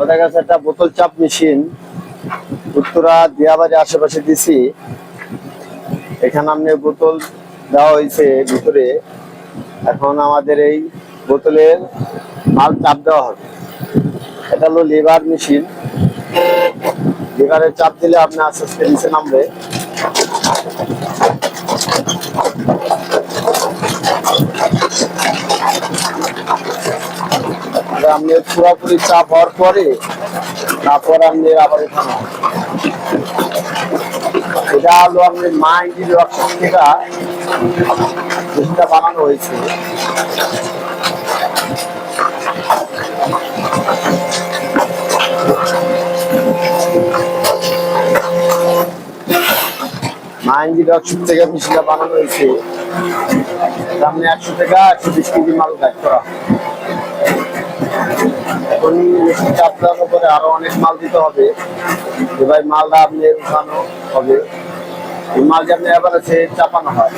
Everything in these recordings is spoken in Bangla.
আমাদের কাছে একটা বোতল চাপ মেশিন উত্তরা দিয়াবাড়ি আশেপাশে দিছি। এখানে আপনি বোতল দেওয়া হয়েছে ভিতরে। এখন আমাদের এই বোতলের মাল চাপ দেওয়া হবে। এটা হলো লিভার মেশিন। লিভারে চাপ দিলে আপনি আস্তে আস্তে নিচে নামবে। আপনি পুরোপুরি চাপ হওয়ার পরে তারপর আপনি আবার উঠানো। এটা হলো আপনি মা ইঞ্জিন রক্ষণ থেকে মেশিনটা বানানো হয়েছে। মা ইঞ্জিন রক্ষণ থেকে মেশিনটা বানানো হয়েছে। আপনি 100 টাকা 120 কেজি মাল গাইড করা। এখন মেশিন চাপ দেওয়ার পরে আরো অনেক মাল দিতে হবে। এবার মালটা আপনি উঠানো হবে। এই মাল যে আপনি এবার আছে চাপানো হয়।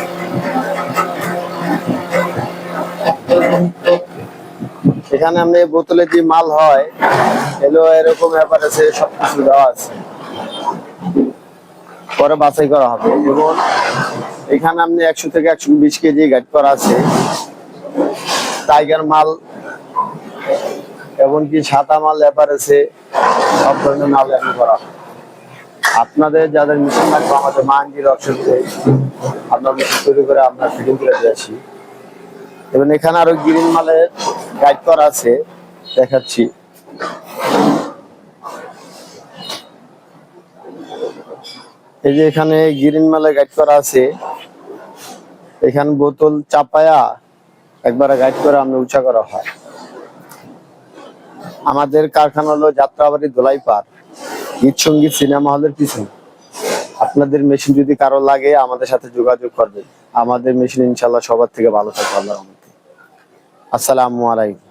এখানে আপনি বোতলে যে মাল হয় এলো এরকম ব্যাপার আছে, সবকিছু দেওয়া আছে, পরে বাছাই করা হবে। এবং এখানে আপনি 100 থেকে 120 কেজি গাইড করা আছে। টাইগার মাল এমনকি সাদা মাল ব্যাপার আছে, সব ধরনের মাল এখন করা। আপনাদের যাদের মেশিন লাগবে আমাদের মানজির অপশনতে আমরা মেশিন তৈরি করে আপনার ফিটিং করে দিয়েছি। এবং এখানে আরো গ্রিন মালের গাইড করা আছে, দেখাচ্ছি। এই যে এখানে গ্রিন মালের গাইড করা আছে। এখানে বোতল চাপায়া একবারে গাইড করে আমরা উঁচা করা হয়। আমাদের কারখানা হলো যাত্রাবাড়ি দোলাইপাড় গীত সঙ্গীত সিনেমা হলের পিছনে। আপনাদের মেশিন যদি কারো লাগে আমাদের সাথে যোগাযোগ করবেন। আমাদের মেশিন ইনশাল্লাহ সবার থেকে ভালো থাকবে আল্লাহর রহমতে। আসসালামু আলাইকুম।